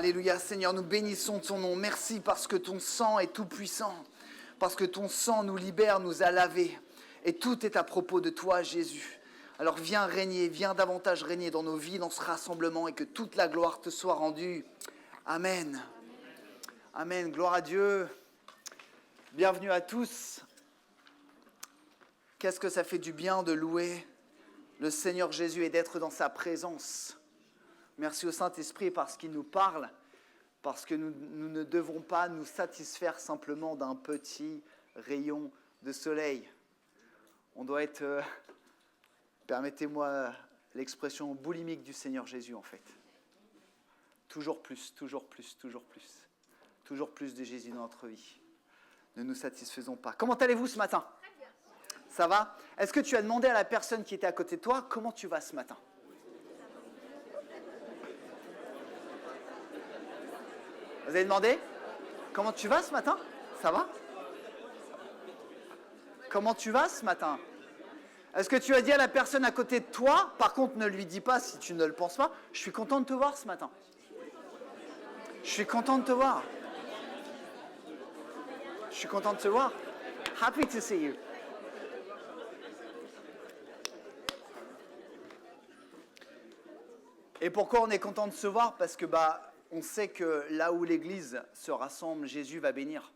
Alléluia, Seigneur, nous bénissons ton nom. Merci parce que ton sang est tout puissant, parce que ton sang nous libère, nous a lavés. Et tout est à propos de toi, Jésus. Alors viens régner, viens davantage régner dans nos vies, dans ce rassemblement, et que toute la gloire te soit rendue. Amen. Amen, gloire à Dieu. Bienvenue à tous. Qu'est-ce que ça fait du bien de louer le Seigneur Jésus et d'être dans sa présence. Merci au Saint-Esprit parce qu'il nous parle, parce que nous ne devons pas nous satisfaire simplement d'un petit rayon de soleil. On doit être, permettez-moi l'expression boulimique du Seigneur Jésus en fait. Toujours plus, toujours plus, toujours plus. Toujours plus de Jésus dans notre vie. Ne nous satisfaisons pas. Comment allez-vous ce matin ? Très bien. Ça va ? Est-ce que tu as demandé à la personne qui était à côté de toi comment tu vas ce matin ? Vous avez demandé ? Comment tu vas ce matin ? Ça va ? Comment tu vas ce matin ? Est-ce que tu as dit à la personne à côté de toi, par contre ne lui dis pas si tu ne le penses pas, je suis content de te voir ce matin. Je suis content de te voir. Je suis content de te voir. Happy to see you. Et pourquoi on est content de se voir ? Parce que on sait que là où l'Église se rassemble, Jésus va bénir.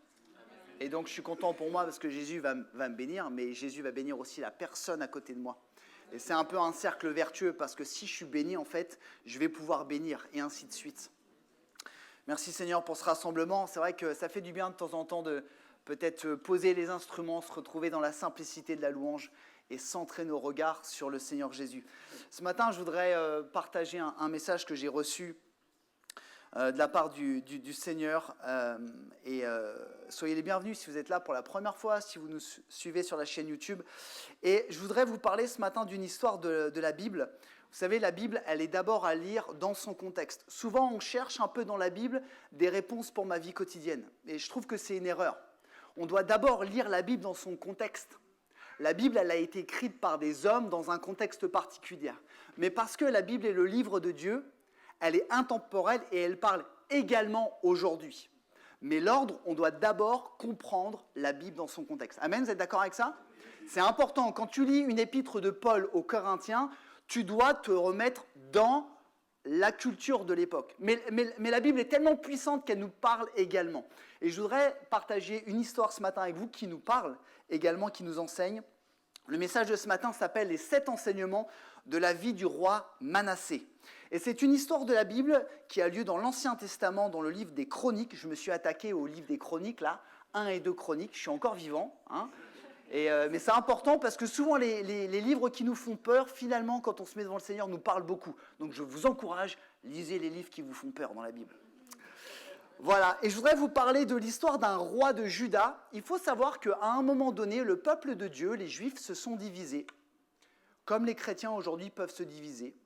Et donc je suis content pour moi parce que Jésus va me bénir, mais Jésus va bénir aussi la personne à côté de moi. Et c'est un peu un cercle vertueux parce que si je suis béni, en fait, je vais pouvoir bénir et ainsi de suite. Merci Seigneur pour ce rassemblement. C'est vrai que ça fait du bien de temps en temps de peut-être poser les instruments, se retrouver dans la simplicité de la louange et centrer nos regards sur le Seigneur Jésus. Ce matin, je voudrais partager un message que j'ai reçu de la part du Seigneur. Soyez les bienvenus si vous êtes là pour la première fois, si vous nous suivez sur la chaîne YouTube. Et je voudrais vous parler ce matin d'une histoire de la Bible. Vous savez, la Bible, elle est d'abord à lire dans son contexte. Souvent, on cherche un peu dans la Bible des réponses pour ma vie quotidienne. Et je trouve que c'est une erreur. On doit d'abord lire la Bible dans son contexte. La Bible, elle a été écrite par des hommes dans un contexte particulier. Mais parce que la Bible est le livre de Dieu, elle est intemporelle et elle parle également aujourd'hui. Mais l'ordre, on doit d'abord comprendre la Bible dans son contexte. Amen, vous êtes d'accord avec ça ? C'est important. Quand tu lis une épître de Paul aux Corinthiens, tu dois te remettre dans la culture de l'époque. Mais la Bible est tellement puissante qu'elle nous parle également. Et je voudrais partager une histoire ce matin avec vous qui nous parle également, qui nous enseigne. Le message de ce matin s'appelle « Les 7 enseignements de la vie du roi Manassé ». Et c'est une histoire de la Bible qui a lieu dans l'Ancien Testament, dans le livre des Chroniques. Je me suis attaqué au livre des Chroniques, là, 1 et 2 Chroniques. Je suis encore vivant, hein. Mais c'est important parce que souvent les livres qui nous font peur, finalement, quand on se met devant le Seigneur, nous parlent beaucoup. Donc je vous encourage, lisez les livres qui vous font peur dans la Bible. Voilà, et je voudrais vous parler de l'histoire d'un roi de Juda. Il faut savoir qu'à un moment donné, le peuple de Dieu, les Juifs, se sont divisés, comme les chrétiens aujourd'hui peuvent se diviser.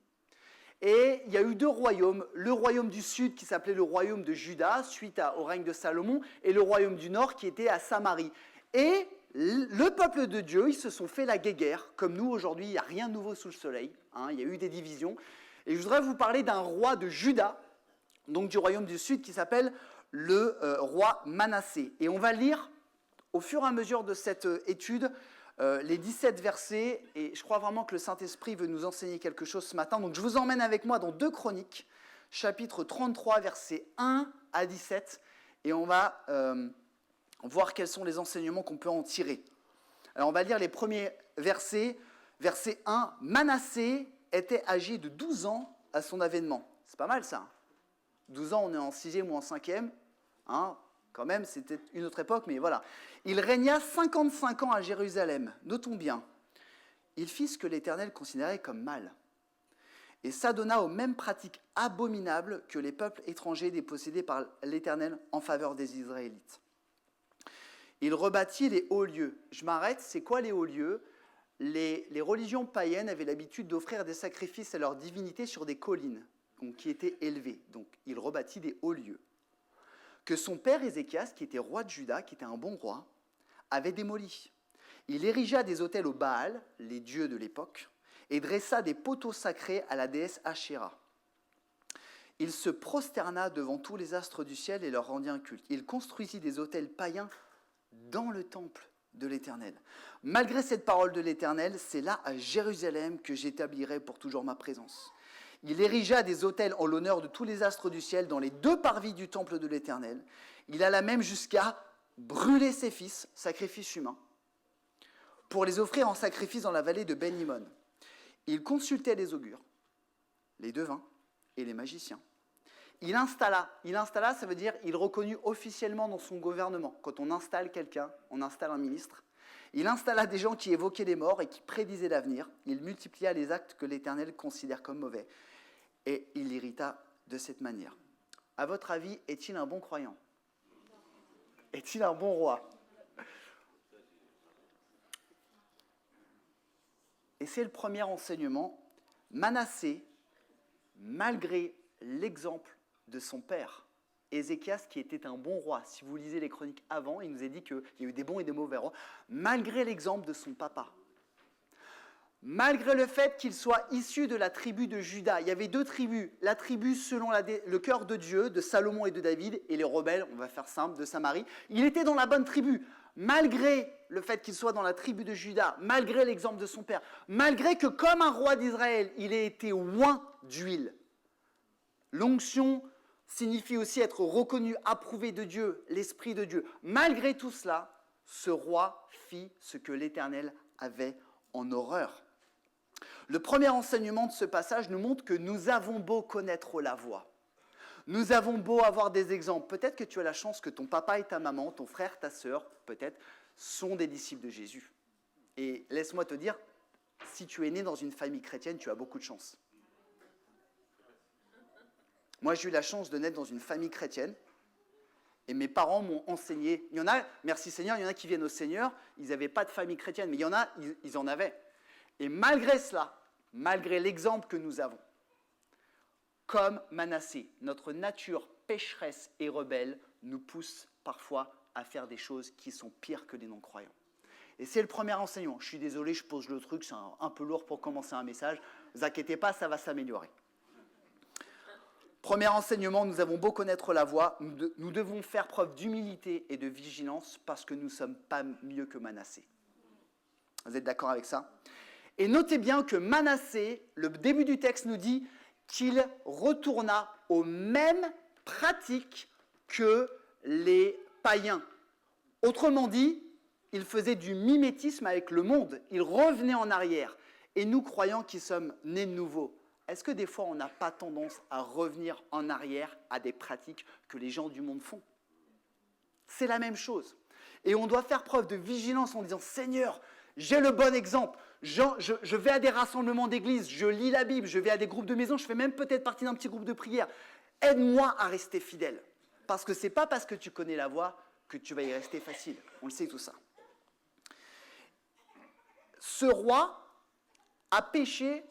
Et il y a eu 2 royaumes, le royaume du sud qui s'appelait le royaume de Juda, suite au règne de Salomon, et le royaume du nord qui était à Samarie. Et le peuple de Dieu, ils se sont fait la guéguerre, comme nous aujourd'hui, il n'y a rien de nouveau sous le soleil, hein, il y a eu des divisions. Et je voudrais vous parler d'un roi de Juda, donc du royaume du sud, qui s'appelle le roi Manassé. Et on va lire, au fur et à mesure de cette étude, les 17 versets, et je crois vraiment que le Saint-Esprit veut nous enseigner quelque chose ce matin. Donc je vous emmène avec moi dans 2 Chroniques, chapitre 33, versets 1 à 17, et on va voir quels sont les enseignements qu'on peut en tirer. Alors on va lire les premiers versets. Verset 1, Manassé était âgé de 12 ans à son avènement. C'est pas mal ça. 12 ans, on est en 6e ou en 5e. Hein, quand même, c'était une autre époque, mais voilà. Il régna 55 ans à Jérusalem. Notons bien, il fit ce que l'Éternel considérait comme mal et s'adonna aux mêmes pratiques abominables que les peuples étrangers dépossédés par l'Éternel en faveur des Israélites. Il rebâtit les hauts lieux. Je m'arrête, c'est quoi les hauts lieux ? Les religions païennes avaient l'habitude d'offrir des sacrifices à leurs divinités sur des collines, donc, qui étaient élevées. Donc, il rebâtit des hauts lieux. Que son père Ézéchias, qui était roi de Juda, qui était un bon roi, avait démoli. Il érigea des autels au Baal, les dieux de l'époque, et dressa des poteaux sacrés à la déesse Ashéra. il se prosterna devant tous les astres du ciel et leur rendit un culte. Il construisit des autels païens dans le temple de l'Éternel. Malgré cette parole de l'Éternel, c'est là à Jérusalem que j'établirai pour toujours ma présence. Il érigea des autels en l'honneur de tous les astres du ciel dans les 2 parvis du temple de l'Éternel. Il alla même jusqu'à brûler ses fils, sacrifices humains, pour les offrir en sacrifice dans la vallée de Ben-Himon. Il consultait les augures, les devins et les magiciens. Il installa, ça veut dire il reconnut officiellement dans son gouvernement. Quand on installe quelqu'un, on installe un ministre. Il installa des gens qui évoquaient les morts et qui prédisaient l'avenir. Il multiplia les actes que l'Éternel considère comme mauvais. Et il l'irrita de cette manière. À votre avis, est-il un bon croyant? Est-il un bon roi? Et c'est le premier enseignement. Manassé, malgré l'exemple de son père, Ézéchias, qui était un bon roi. Si vous lisez les chroniques avant, il nous a dit qu'il y a eu des bons et des mauvais rois, malgré l'exemple de son papa. Malgré le fait qu'il soit issu de la tribu de Juda. Il y avait 2 tribus, la tribu selon le cœur de Dieu, de Salomon et de David, et les rebelles, on va faire simple, de Samarie. Il était dans la bonne tribu, malgré le fait qu'il soit dans la tribu de Juda, malgré l'exemple de son père, malgré que comme un roi d'Israël, il ait été oint d'huile. L'onction signifie aussi être reconnu, approuvé de Dieu, l'Esprit de Dieu. Malgré tout cela, ce roi fit ce que l'Éternel avait en horreur. Le premier enseignement de ce passage nous montre que nous avons beau connaître la voie, nous avons beau avoir des exemples. Peut-être que tu as la chance que ton papa et ta maman, ton frère, ta sœur, peut-être, sont des disciples de Jésus. Et laisse-moi te dire, si tu es né dans une famille chrétienne, tu as beaucoup de chance. Moi, j'ai eu la chance de naître dans une famille chrétienne et mes parents m'ont enseigné. Il y en a, merci Seigneur, il y en a qui viennent au Seigneur, ils n'avaient pas de famille chrétienne, mais il y en a, ils en avaient. Et malgré cela, malgré l'exemple que nous avons, comme Manassé, notre nature pécheresse et rebelle nous pousse parfois à faire des choses qui sont pires que les non-croyants. Et c'est le premier enseignement. Je suis désolé, je pose le truc, c'est un peu lourd pour commencer un message. Ne vous inquiétez pas, ça va s'améliorer. Premier enseignement, nous avons beau connaître la voie, nous devons faire preuve d'humilité et de vigilance parce que nous ne sommes pas mieux que Manassé. Vous êtes d'accord avec ça? Et notez bien que Manassé, le début du texte nous dit qu'il retourna aux mêmes pratiques que les païens. Autrement dit, il faisait du mimétisme avec le monde, il revenait en arrière. Et nous, croyants qui sommes nés de nouveau, est-ce que des fois on n'a pas tendance à revenir en arrière à des pratiques que les gens du monde font? C'est la même chose. Et on doit faire preuve de vigilance en disant « Seigneur, j'ai le bon exemple. Je vais à des rassemblements d'église, je lis la Bible, je vais à des groupes de maison, je fais même peut-être partie d'un petit groupe de prière. Aide-moi à rester fidèle. Parce que ce n'est pas parce que tu connais la voie que tu vas y rester facile. On le sait tout ça. » Ce roi a péché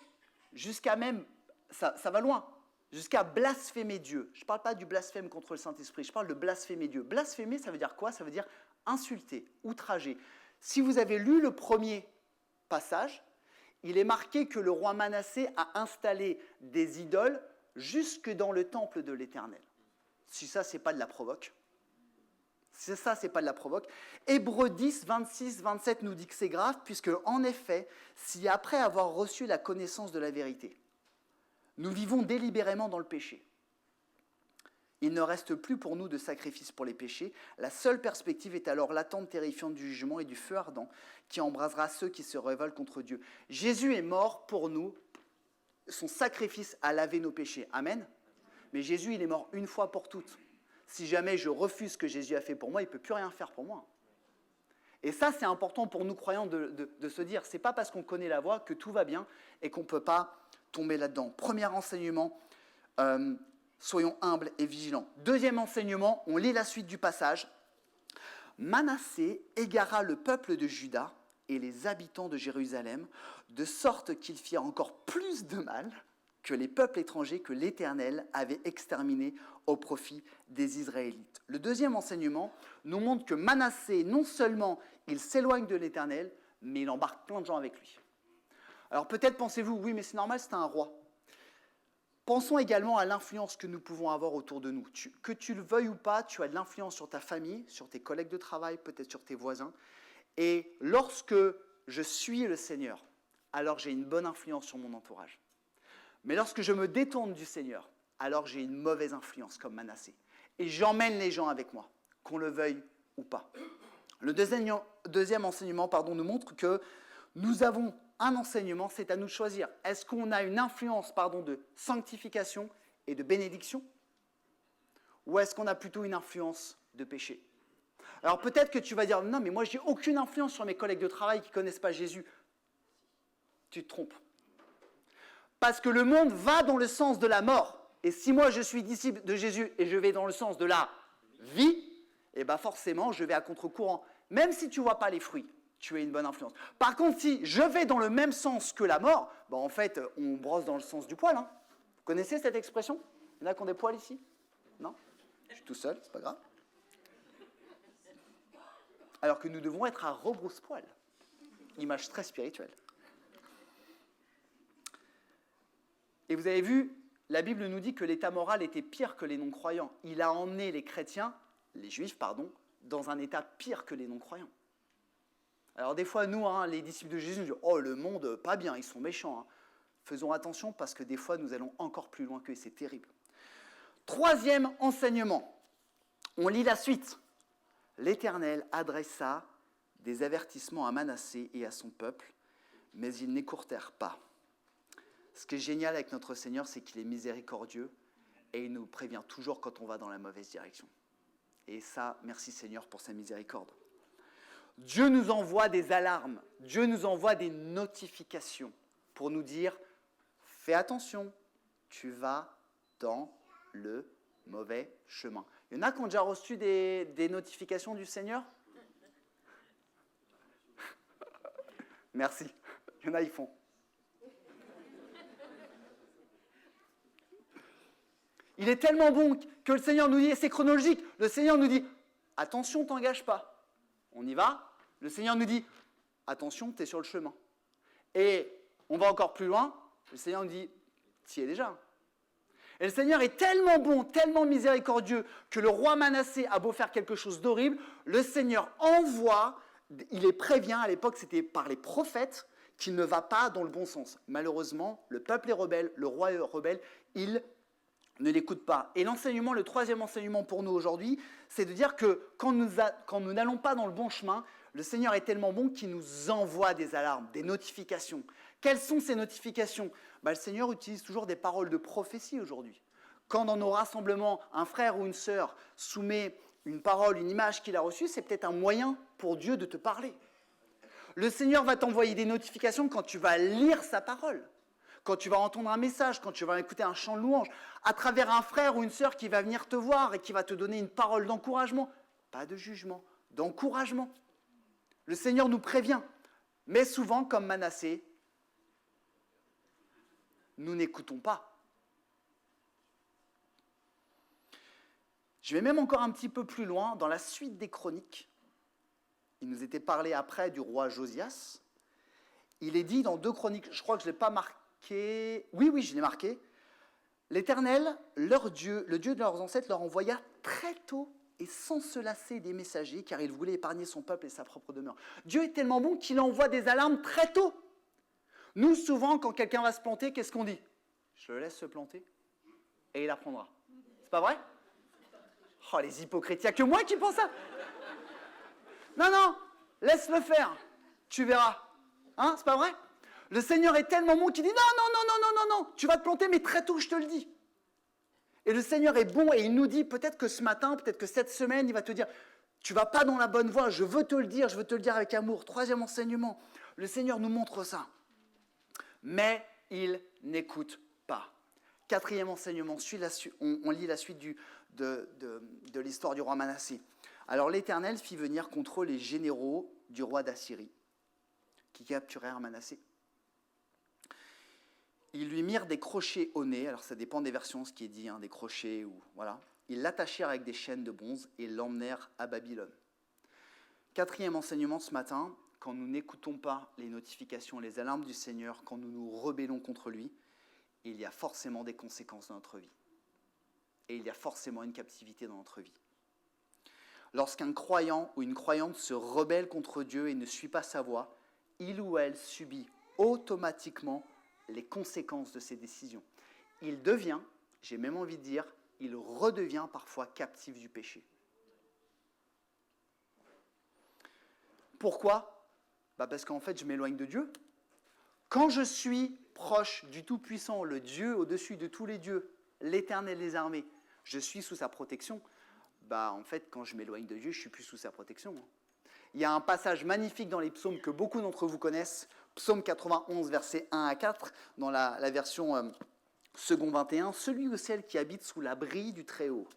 jusqu'à même, ça va loin, jusqu'à blasphémer Dieu. Je ne parle pas du blasphème contre le Saint-Esprit, je parle de blasphémer Dieu. Blasphémer, ça veut dire quoi? Ça veut dire insulter, outrager. Si vous avez lu le premier passage, il est marqué que le roi Manassé a installé des idoles jusque dans le temple de l'Éternel. Si ça, ce n'est pas de la provoque. Si ça, ce n'est pas de la provoque. Hébreux 10, 26, 27 nous dit que c'est grave, puisque en effet, si après avoir reçu la connaissance de la vérité, nous vivons délibérément dans le péché, il ne reste plus pour nous de sacrifice pour les péchés. La seule perspective est alors l'attente terrifiante du jugement et du feu ardent qui embrasera ceux qui se révoltent contre Dieu. Jésus est mort pour nous. Son sacrifice a lavé nos péchés. Amen. Mais Jésus, il est mort une fois pour toutes. Si jamais je refuse ce que Jésus a fait pour moi, il ne peut plus rien faire pour moi. Et ça, c'est important pour nous croyants de se dire, ce n'est pas parce qu'on connaît la voie que tout va bien et qu'on ne peut pas tomber là-dedans. Premier enseignement, soyons humbles et vigilants. Deuxième enseignement, on lit la suite du passage. Manassé égara le peuple de Juda et les habitants de Jérusalem, de sorte qu'ils firent encore plus de mal que les peuples étrangers que l'Éternel avait exterminés au profit des Israélites. Le deuxième enseignement nous montre que Manassé, non seulement il s'éloigne de l'Éternel, mais il embarque plein de gens avec lui. Alors peut-être pensez-vous, oui, mais c'est normal, c'est un roi. Pensons également à l'influence que nous pouvons avoir autour de nous. Que tu le veuilles ou pas, tu as de l'influence sur ta famille, sur tes collègues de travail, peut-être sur tes voisins. Et lorsque je suis le Seigneur, alors j'ai une bonne influence sur mon entourage. Mais lorsque je me détourne du Seigneur, alors j'ai une mauvaise influence comme Manassé. Et j'emmène les gens avec moi, qu'on le veuille ou pas. Le deuxième enseignement nous montre que nous avons un enseignement, c'est à nous de choisir. Est-ce qu'on a une influence de sanctification et de bénédiction? Ou est-ce qu'on a plutôt une influence de péché? Alors peut-être que tu vas dire, non mais moi j'ai aucune influence sur mes collègues de travail qui ne connaissent pas Jésus. Tu te trompes. Parce que le monde va dans le sens de la mort. Et si moi je suis disciple de Jésus et je vais dans le sens de la vie, eh bien forcément je vais à contre-courant. Même si tu ne vois pas les fruits, tu as une bonne influence. Par contre, si je vais dans le même sens que la mort, en fait, on brosse dans le sens du poil. Hein. Vous connaissez cette expression? Il y en a qui ont des poils ici? Non? Je suis tout seul, c'est pas grave. Alors que nous devons être à rebrousse-poil. Image très spirituelle. Et vous avez vu, la Bible nous dit que l'état moral était pire que les non-croyants. Il a emmené les chrétiens, les juifs, dans un état pire que les non-croyants. Alors des fois, nous, les disciples de Jésus, nous disent « Oh, le monde, pas bien, ils sont méchants. » Faisons attention parce que des fois, nous allons encore plus loin qu'eux, c'est terrible. Troisième enseignement, on lit la suite. L'Éternel adressa des avertissements à Manassé et à son peuple, mais ils n'écourtèrent pas. Ce qui est génial avec notre Seigneur, c'est qu'il est miséricordieux et il nous prévient toujours quand on va dans la mauvaise direction. Et ça, merci Seigneur pour sa miséricorde. Dieu nous envoie des alarmes, Dieu nous envoie des notifications pour nous dire « Fais attention, tu vas dans le mauvais chemin. » Il y en a qui ont déjà reçu des notifications du Seigneur? Merci. Il y en a, ils font. Il est tellement bon que le Seigneur nous dit, et c'est chronologique, le Seigneur nous dit, attention, t'engage pas. On y va. Le Seigneur nous dit, attention, tu es sur le chemin. Et on va encore plus loin, le Seigneur nous dit, t'y es déjà. Et le Seigneur est tellement bon, tellement miséricordieux, que le roi Manassé a beau faire quelque chose d'horrible, le Seigneur envoie, il les prévient, à l'époque c'était par les prophètes, qu'il ne va pas dans le bon sens. Malheureusement, le peuple est rebelle, le roi est rebelle, il ne l'écoute pas. Et l'enseignement, le troisième enseignement pour nous aujourd'hui, c'est de dire que quand nous n'allons pas dans le bon chemin, le Seigneur est tellement bon qu'il nous envoie des alarmes, des notifications. Quelles sont ces notifications? Le Seigneur utilise toujours des paroles de prophétie aujourd'hui. Quand dans nos rassemblements, un frère ou une sœur soumet une parole, une image qu'il a reçue, c'est peut-être un moyen pour Dieu de te parler. Le Seigneur va t'envoyer des notifications quand tu vas lire sa parole, quand tu vas entendre un message, quand tu vas écouter un chant de louange, à travers un frère ou une sœur qui va venir te voir et qui va te donner une parole d'encouragement, pas de jugement, d'encouragement. Le Seigneur nous prévient, mais souvent, comme Manassé, nous n'écoutons pas. Je vais même encore un petit peu plus loin, dans la suite des chroniques. Il nous était parlé après du roi Josias. Il est dit dans 2 chroniques, je crois que je ne l'ai pas marqué, oui, je l'ai marqué. L'Éternel, leur Dieu, le Dieu de leurs ancêtres, leur envoya très tôt et sans se lasser des messagers, car il voulait épargner son peuple et sa propre demeure. Dieu est tellement bon qu'il envoie des alarmes très tôt. Nous, souvent, quand quelqu'un va se planter, qu'est-ce qu'on dit? Je le laisse se planter et il apprendra. C'est pas vrai? Oh, les hypocrites, il n'y a que moi qui pense ça. Non, laisse-le faire, tu verras. Hein, c'est pas vrai? Le Seigneur est tellement bon qu'il dit non, tu vas te planter, mais très tôt, je te le dis. Et le Seigneur est bon et il nous dit, peut-être que ce matin, peut-être que cette semaine, il va te dire, tu ne vas pas dans la bonne voie, je veux te le dire avec amour. Troisième enseignement, le Seigneur nous montre ça. Mais il n'écoute pas. Quatrième enseignement, on lit la suite de l'histoire du roi Manassé. Alors l'Éternel fit venir contre eux les généraux du roi d'Assyrie, qui capturèrent Manassé. Ils lui mirent des crochets au nez, alors ça dépend des versions, ce qui est dit, des crochets, ou voilà. Ils l'attachèrent avec des chaînes de bronze et l'emmenèrent à Babylone. Quatrième enseignement ce matin, quand nous n'écoutons pas les notifications, les alarmes du Seigneur, quand nous nous rebellons contre lui, il y a forcément des conséquences dans notre vie. Et il y a forcément une captivité dans notre vie. Lorsqu'un croyant ou une croyante se rebelle contre Dieu et ne suit pas sa voie, il ou elle subit automatiquement les conséquences de ses décisions. Il devient, j'ai même envie de dire, il redevient parfois captif du péché. Pourquoi ? Parce qu'en fait, je m'éloigne de Dieu. Quand je suis proche du Tout-Puissant, le Dieu au-dessus de tous les dieux, l'Éternel des armées, je suis sous sa protection. En fait, quand je m'éloigne de Dieu, je ne suis plus sous sa protection. Il y a un passage magnifique dans les psaumes que beaucoup d'entre vous connaissent, psaume 91, versets 1 à 4, dans la version second 21. « Celui ou celle qui habite sous l'abri du Très-Haut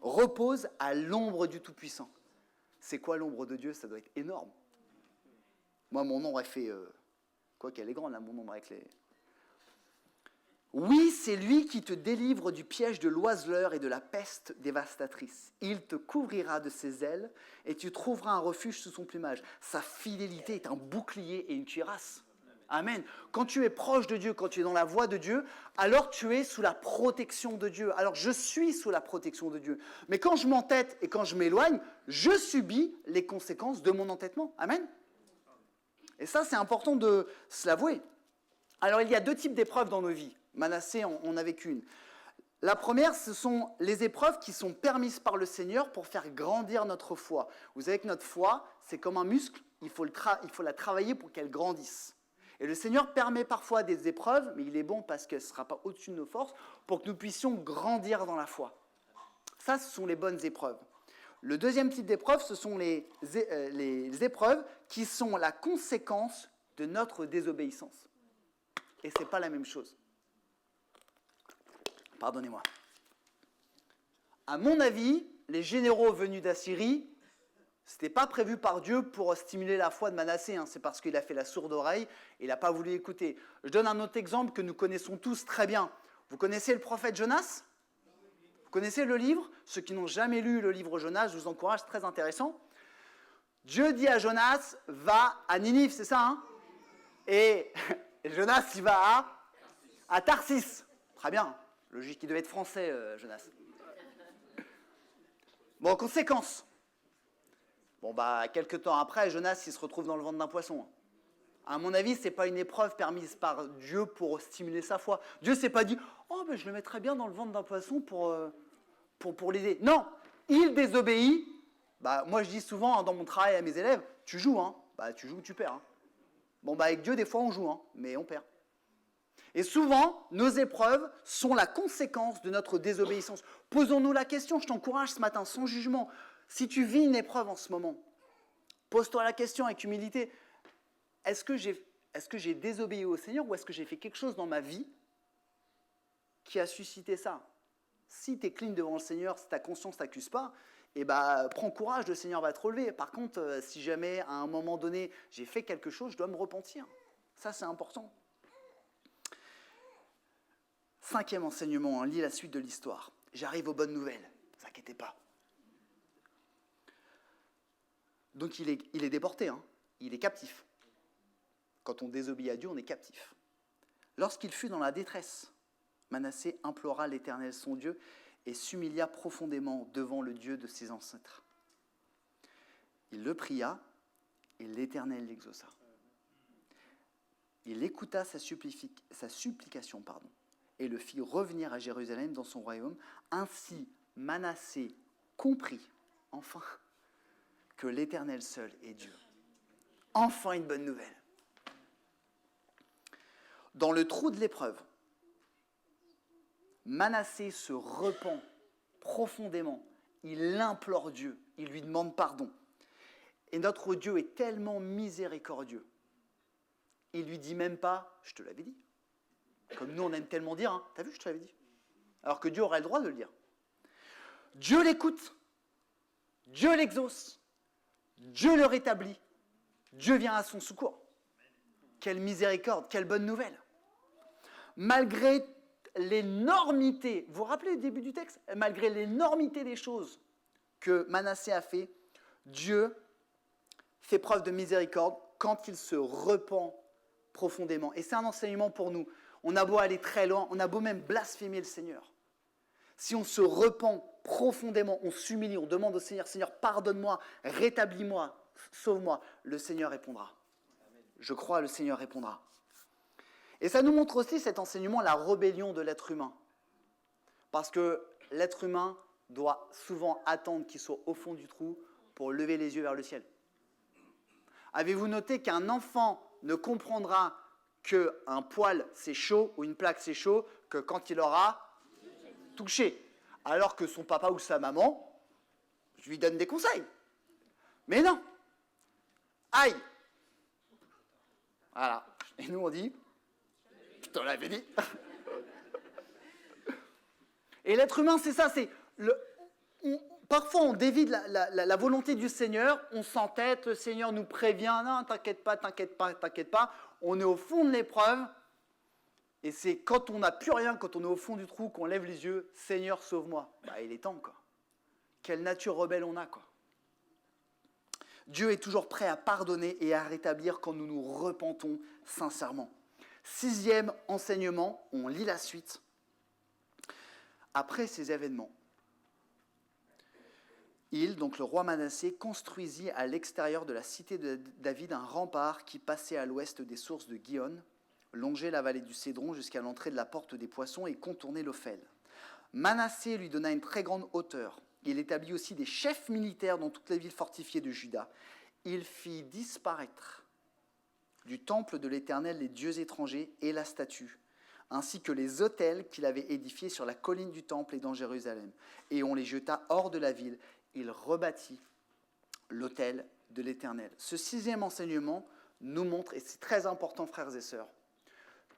repose à l'ombre du Tout-Puissant. » C'est quoi l'ombre de Dieu ? Ça doit être énorme. Moi, mon ombre, elle fait... quoi qu'elle est grande, là, mon ombre avec les... Oui, c'est lui qui te délivre du piège de l'oiseleur et de la peste dévastatrice. Il te couvrira de ses ailes et tu trouveras un refuge sous son plumage. Sa fidélité est un bouclier et une cuirasse. Amen. Quand tu es proche de Dieu, quand tu es dans la voie de Dieu, alors tu es sous la protection de Dieu. Alors je suis sous la protection de Dieu. Mais quand je m'entête et quand je m'éloigne, je subis les conséquences de mon entêtement. Amen. Et ça, c'est important de se l'avouer. Alors il y a deux types d'épreuves dans nos vies. Manassé en a vécu une. La première, ce sont les épreuves qui sont permises par le Seigneur pour faire grandir notre foi. Vous savez que notre foi, c'est comme un muscle, il faut la travailler pour qu'elle grandisse. Et le Seigneur permet parfois des épreuves, mais il est bon parce qu'elle ne sera pas au-dessus de nos forces, pour que nous puissions grandir dans la foi. Ça, ce sont les bonnes épreuves. Le deuxième type d'épreuve, ce sont les épreuves qui sont la conséquence de notre désobéissance. Et ce n'est pas la même chose. Pardonnez-moi. À mon avis, les généraux venus d'Assyrie, ce n'était pas prévu par Dieu pour stimuler la foi de Manassé. C'est parce qu'il a fait la sourde oreille et il n'a pas voulu écouter. Je donne un autre exemple que nous connaissons tous très bien. Vous connaissez le prophète Jonas ? Vous connaissez le livre ? Ceux qui n'ont jamais lu le livre Jonas, je vous encourage, c'est très intéressant. Dieu dit à Jonas, va à Ninive, c'est ça, hein ? Et Jonas, il va à Tarsis. Très bien. Logique, il devait être français, Jonas. Bon, conséquence. Quelques temps après, Jonas, il se retrouve dans le ventre d'un poisson. À mon avis, ce n'est pas une épreuve permise par Dieu pour stimuler sa foi. Dieu ne s'est pas dit, je le mettrais bien dans le ventre d'un poisson pour l'aider. Non, il désobéit. Moi, je dis souvent dans mon travail à mes élèves, tu joues, tu joues, tu perds. Avec Dieu, des fois, on joue, mais on perd. Et souvent, nos épreuves sont la conséquence de notre désobéissance. Posons-nous la question, je t'encourage ce matin, sans jugement. Si tu vis une épreuve en ce moment, pose-toi la question avec humilité. Est-ce que j'ai désobéi au Seigneur ou est-ce que j'ai fait quelque chose dans ma vie qui a suscité ça ? Si tu es clean devant le Seigneur, si ta conscience ne t'accuse pas, prends courage, le Seigneur va te relever. Par contre, si jamais à un moment donné, j'ai fait quelque chose, je dois me repentir. Ça, c'est important. 5e enseignement, lis la suite de l'histoire. J'arrive aux bonnes nouvelles, ne vous inquiétez pas. Donc il est déporté, il est captif. Quand on désobéit à Dieu, on est captif. Lorsqu'il fut dans la détresse, Manassé implora l'Éternel son Dieu et s'humilia profondément devant le Dieu de ses ancêtres. Il le pria et l'Éternel l'exauça. Il écouta sa supplication, et le fit revenir à Jérusalem dans son royaume. Ainsi, Manassé comprit, enfin, que l'Éternel seul est Dieu. Enfin une bonne nouvelle. Dans le trou de l'épreuve, Manassé se repent profondément. Il implore Dieu, il lui demande pardon. Et notre Dieu est tellement miséricordieux. Il ne lui dit même pas « je te l'avais dit ». Comme nous, on aime tellement dire « t'as vu, je te l'avais dit ». Alors que Dieu aurait le droit de le dire. Dieu l'écoute, Dieu l'exauce, Dieu le rétablit, Dieu vient à son secours. Quelle miséricorde, quelle bonne nouvelle. Malgré l'énormité, vous vous rappelez le début du texte ? Malgré l'énormité des choses que Manassé a fait, Dieu fait preuve de miséricorde quand il se repent profondément. Et c'est un enseignement pour nous. On a beau aller très loin, on a beau même blasphémer le Seigneur. Si on se repent profondément, on s'humilie, on demande au Seigneur, Seigneur, pardonne-moi, rétablis-moi, sauve-moi, le Seigneur répondra. Je crois, le Seigneur répondra. Et ça nous montre aussi cet enseignement, la rébellion de l'être humain. Parce que l'être humain doit souvent attendre qu'il soit au fond du trou pour lever les yeux vers le ciel. Avez-vous noté qu'un enfant ne comprendra qu'un poil c'est chaud ou une plaque c'est chaud que quand il aura touché, alors que son papa ou sa maman, je lui donne des conseils. Mais non. Aïe. Voilà. Et nous on dit, je te l'avais dit. Et l'être humain c'est ça, parfois on dévie la volonté du Seigneur, on s'entête, le Seigneur nous prévient, non, t'inquiète pas, t'inquiète pas, t'inquiète pas, on est au fond de l'épreuve. Et c'est quand on n'a plus rien, quand on est au fond du trou, qu'on lève les yeux, Seigneur, sauve-moi. Bah, il est temps, quoi. Quelle nature rebelle on a, quoi. Dieu est toujours prêt à pardonner et à rétablir quand nous nous repentons sincèrement. 6e enseignement, on lit la suite. Après ces événements, donc le roi Manassé, construisit à l'extérieur de la cité de David un rempart qui passait à l'ouest des sources de Gihon, longeait la vallée du Cédron jusqu'à l'entrée de la porte des poissons et contournait l'Ophel. Manassé lui donna une très grande hauteur. Il établit aussi des chefs militaires dans toutes les villes fortifiées de Juda. Il fit disparaître du temple de l'Éternel les dieux étrangers et la statue, ainsi que les autels qu'il avait édifiés sur la colline du temple et dans Jérusalem. Et on les jeta hors de la ville. Il rebâtit l'autel de l'Éternel. Ce 6e enseignement nous montre, et c'est très important, frères et sœurs,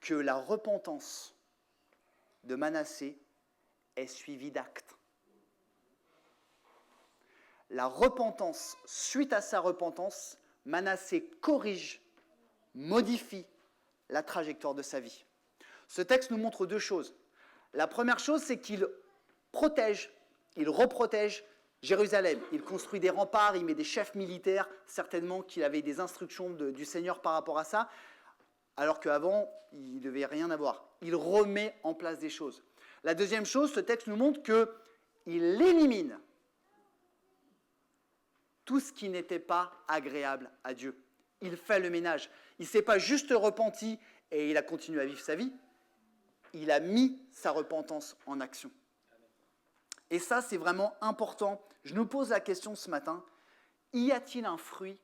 que la repentance de Manassé est suivie d'actes. La repentance, suite à sa repentance, Manassé corrige, modifie la trajectoire de sa vie. Ce texte nous montre 2 choses. La première chose, c'est qu'il protège, il reprotège Jérusalem. Il construit des remparts, il met des chefs militaires, certainement qu'il avait des instructions du Seigneur par rapport à ça, alors qu'avant, il ne devait rien avoir. Il remet en place des choses. La deuxième chose, ce texte nous montre qu'il élimine tout ce qui n'était pas agréable à Dieu. Il fait le ménage. Il ne s'est pas juste repenti et il a continué à vivre sa vie. Il a mis sa repentance en action. Et ça, c'est vraiment important. Je nous pose la question ce matin, y a-t-il un fruit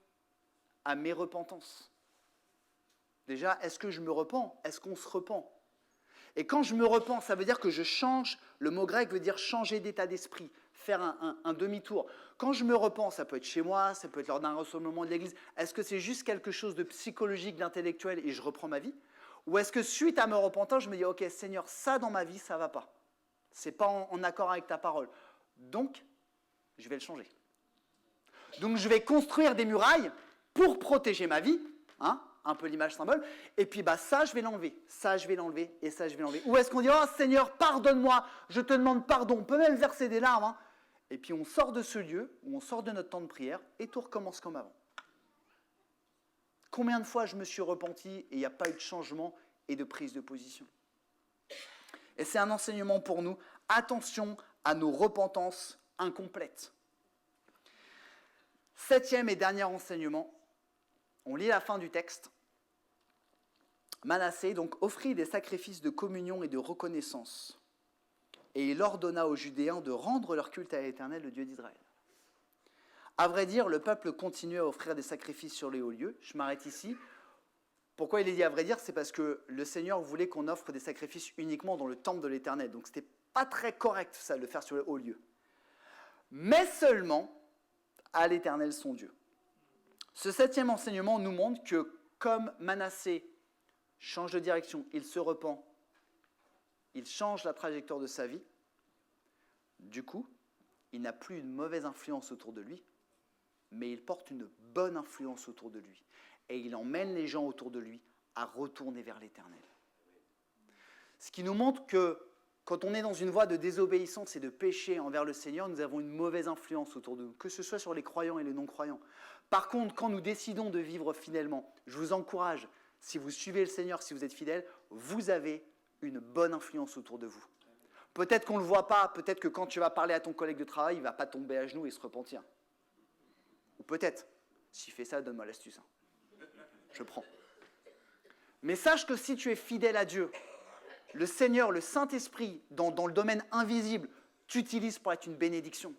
à mes repentances ? Déjà, est-ce que je me repens ? Est-ce qu'on se repent ? Et quand je me repens, ça veut dire que je change. Le mot grec veut dire changer d'état d'esprit, faire un demi-tour. Quand je me repens, ça peut être chez moi, ça peut être lors d'un rassemblement de l'église. Est-ce que c'est juste quelque chose de psychologique, d'intellectuel et je reprends ma vie ? Ou est-ce que suite à me repentant, je me dis, ok, Seigneur, ça dans ma vie, ça ne va pas. Ce n'est pas en accord avec ta parole. Donc, je vais le changer. Donc, je vais construire des murailles pour protéger ma vie, hein, un peu l'image symbole, et puis ça, je vais l'enlever, ça, je vais l'enlever, et ça, je vais l'enlever. Ou est-ce qu'on dit, oh Seigneur, pardonne-moi, je te demande pardon, on peut même verser des larmes, hein, et puis on sort de ce lieu, ou on sort de notre temps de prière, et tout recommence comme avant. Combien de fois je me suis repenti, et il n'y a pas eu de changement et de prise de position ? Et c'est un enseignement pour nous, attention à nos repentances incomplètes. 7e et dernier enseignement, on lit la fin du texte. Manassé donc offrit des sacrifices de communion et de reconnaissance, et il ordonna aux Judéens de rendre leur culte à l'Éternel, le Dieu d'Israël. À vrai dire, le peuple continuait à offrir des sacrifices sur les hauts lieux. Je m'arrête ici. Pourquoi il est dit à vrai dire ? C'est parce que le Seigneur voulait qu'on offre des sacrifices uniquement dans le temple de l'Éternel. Donc ce n'était pas très correct ça, de le faire sur les hauts lieux. Mais seulement à l'Éternel son Dieu. Ce 7e enseignement nous montre que comme Manassé change de direction, il se repent, il change la trajectoire de sa vie, du coup, il n'a plus une mauvaise influence autour de lui, mais il porte une bonne influence autour de lui. Et il emmène les gens autour de lui à retourner vers l'Éternel. Ce qui nous montre que quand on est dans une voie de désobéissance et de péché envers le Seigneur, nous avons une mauvaise influence autour de nous, que ce soit sur les croyants et les non-croyants. Par contre, quand nous décidons de vivre fidèlement, je vous encourage, Si vous suivez le Seigneur, si vous êtes fidèle, vous avez une bonne influence autour de vous. Peut-être qu'on ne le voit pas, peut-être que quand tu vas parler à ton collègue de travail, il ne va pas tomber à genoux et se repentir. Ou peut-être, s'il fait ça, donne-moi l'astuce. Je prends. Mais sache que si tu es fidèle à Dieu, le Seigneur, le Saint-Esprit, dans le domaine invisible, t'utilise pour être une bénédiction.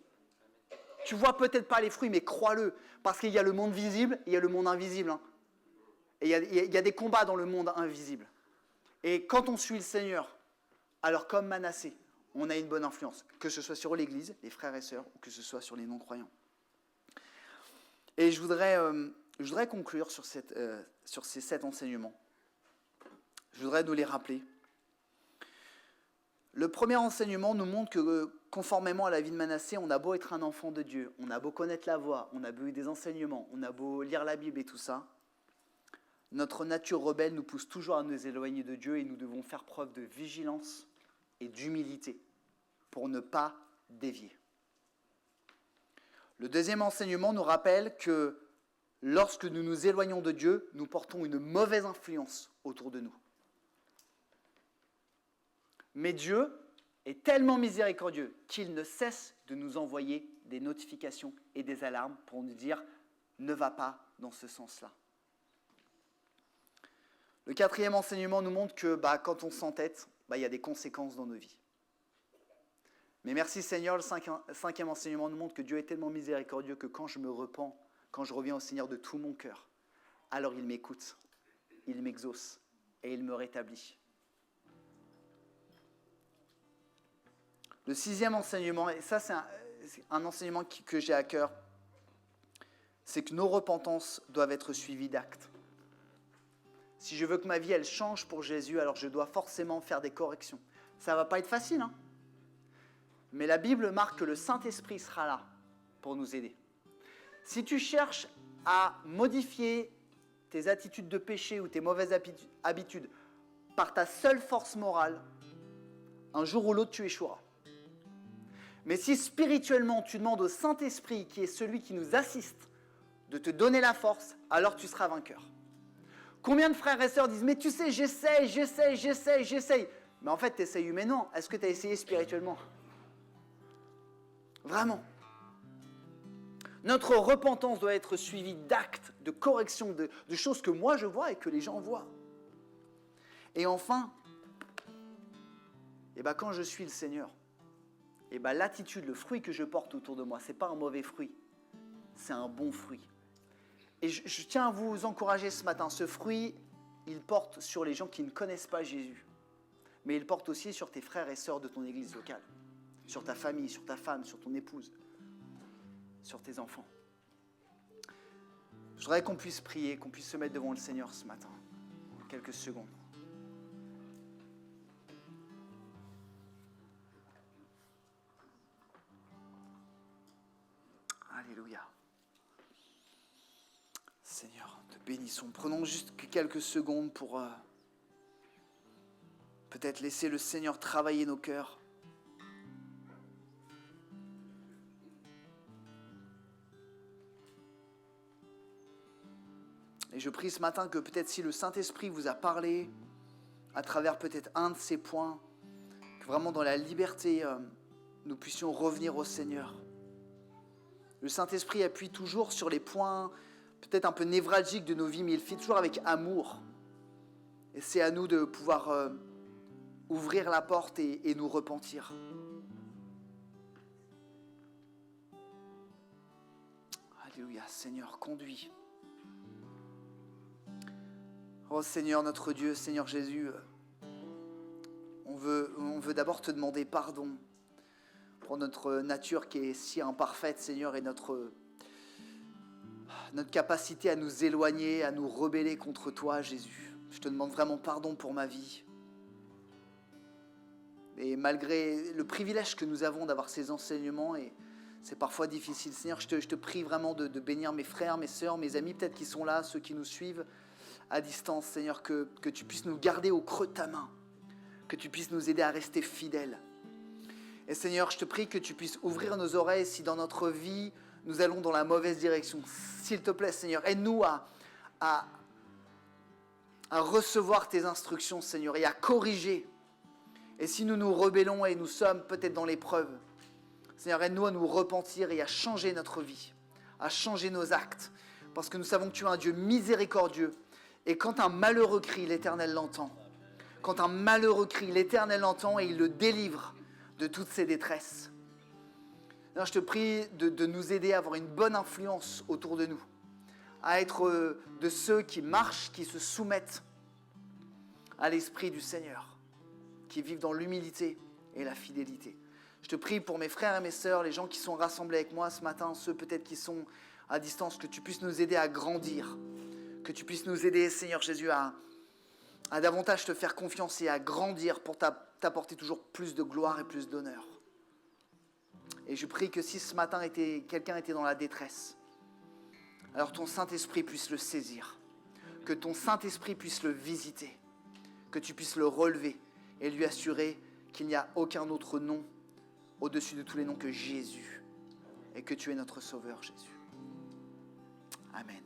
Tu ne vois peut-être pas les fruits, mais crois-le, parce qu'il y a le monde visible et il y a le monde invisible. Hein. Et il y a des combats dans le monde invisible. Et quand on suit le Seigneur, alors comme Manassé, on a une bonne influence, que ce soit sur l'Église, les frères et sœurs, ou que ce soit sur les non-croyants. Et je voudrais conclure sur ces 7 enseignements. Je voudrais nous les rappeler. Le premier enseignement nous montre que, conformément à la vie de Manassé, on a beau être un enfant de Dieu, on a beau connaître la voie, on a beau eu des enseignements, on a beau lire la Bible et tout ça, notre nature rebelle nous pousse toujours à nous éloigner de Dieu et nous devons faire preuve de vigilance et d'humilité pour ne pas dévier. Le deuxième enseignement nous rappelle que lorsque nous nous éloignons de Dieu, nous portons une mauvaise influence autour de nous. Mais Dieu est tellement miséricordieux qu'il ne cesse de nous envoyer des notifications et des alarmes pour nous dire « ne va pas dans ce sens-là ». Le quatrième enseignement nous montre que quand on s'entête, il y a des conséquences dans nos vies. Mais merci Seigneur, le cinquième enseignement nous montre que Dieu est tellement miséricordieux que quand je me repens, quand je reviens au Seigneur de tout mon cœur, alors il m'écoute, il m'exauce et il me rétablit. Le sixième enseignement, et ça c'est un enseignement que j'ai à cœur, c'est que nos repentances doivent être suivies d'actes. Si je veux que ma vie elle change pour Jésus, alors je dois forcément faire des corrections. Ça ne va pas être facile, hein. Mais la Bible marque que le Saint-Esprit sera là pour nous aider. Si tu cherches à modifier tes attitudes de péché ou tes mauvaises habitudes par ta seule force morale, un jour ou l'autre tu échoueras. Mais si spirituellement tu demandes au Saint-Esprit, qui est celui qui nous assiste, de te donner la force, alors tu seras vainqueur. Combien de frères et sœurs disent « Mais tu sais, j'essaye. » Mais en fait, tu essayes humainement. Est-ce que tu as essayé spirituellement ? Vraiment. Notre repentance doit être suivie d'actes, de corrections, de choses que moi je vois et que les gens voient. Et enfin, quand je suis le Seigneur, l'attitude, le fruit que je porte autour de moi, ce n'est pas un mauvais fruit, c'est un bon fruit. Et je tiens à vous encourager ce matin. Ce fruit, il porte sur les gens qui ne connaissent pas Jésus. Mais il porte aussi sur tes frères et sœurs de ton église locale. Sur ta famille, sur ta femme, sur ton épouse, sur tes enfants. Je voudrais qu'on puisse prier, qu'on puisse se mettre devant le Seigneur ce matin. Quelques secondes. Alléluia. Seigneur, te bénissons. Prenons juste quelques secondes pour peut-être laisser le Seigneur travailler nos cœurs. Et je prie ce matin que peut-être si le Saint-Esprit vous a parlé à travers peut-être un de ces points, que vraiment dans la liberté, nous puissions revenir au Seigneur. Le Saint-Esprit appuie toujours sur les points peut-être un peu névralgiques de nos vies, mais il fait toujours avec amour. Et c'est à nous de pouvoir ouvrir la porte et nous repentir. Alléluia, Seigneur, conduis. Oh Seigneur, notre Dieu, Seigneur Jésus, on veut d'abord te demander pardon pour notre nature qui est si imparfaite, Seigneur, et notre capacité à nous éloigner, à nous rebeller contre toi, Jésus. Je te demande vraiment pardon pour ma vie. Et malgré le privilège que nous avons d'avoir ces enseignements, et c'est parfois difficile, Seigneur, je te prie vraiment de bénir mes frères, mes sœurs, mes amis, peut-être qui sont là, ceux qui nous suivent à distance, Seigneur, que tu puisses nous garder au creux de ta main, que tu puisses nous aider à rester fidèles. Et Seigneur, je te prie que tu puisses ouvrir nos oreilles si dans notre vie, nous allons dans la mauvaise direction. S'il te plaît, Seigneur, aide-nous à à recevoir tes instructions, Seigneur, et à corriger. Et si nous nous rebellons et nous sommes peut-être dans l'épreuve, Seigneur, aide-nous à nous repentir et à changer notre vie, à changer nos actes, parce que nous savons que tu es un Dieu miséricordieux. Et quand un malheureux crie, l'Éternel l'entend. Quand un malheureux crie, l'Éternel l'entend et il le délivre de toutes ses détresses. Alors, je te prie de nous aider à avoir une bonne influence autour de nous, à être de ceux qui marchent, qui se soumettent à l'Esprit du Seigneur, qui vivent dans l'humilité et la fidélité. Je te prie pour mes frères et mes sœurs, les gens qui sont rassemblés avec moi ce matin, ceux peut-être qui sont à distance, que tu puisses nous aider à grandir, que tu puisses nous aider, Seigneur Jésus, à davantage te faire confiance et à grandir pour t'apporter toujours plus de gloire et plus d'honneur. Et je prie que si ce matin quelqu'un était dans la détresse, alors ton Saint-Esprit puisse le saisir, que ton Saint-Esprit puisse le visiter, que tu puisses le relever et lui assurer qu'il n'y a aucun autre nom au-dessus de tous les noms que Jésus, et que tu es notre Sauveur, Jésus. Amen.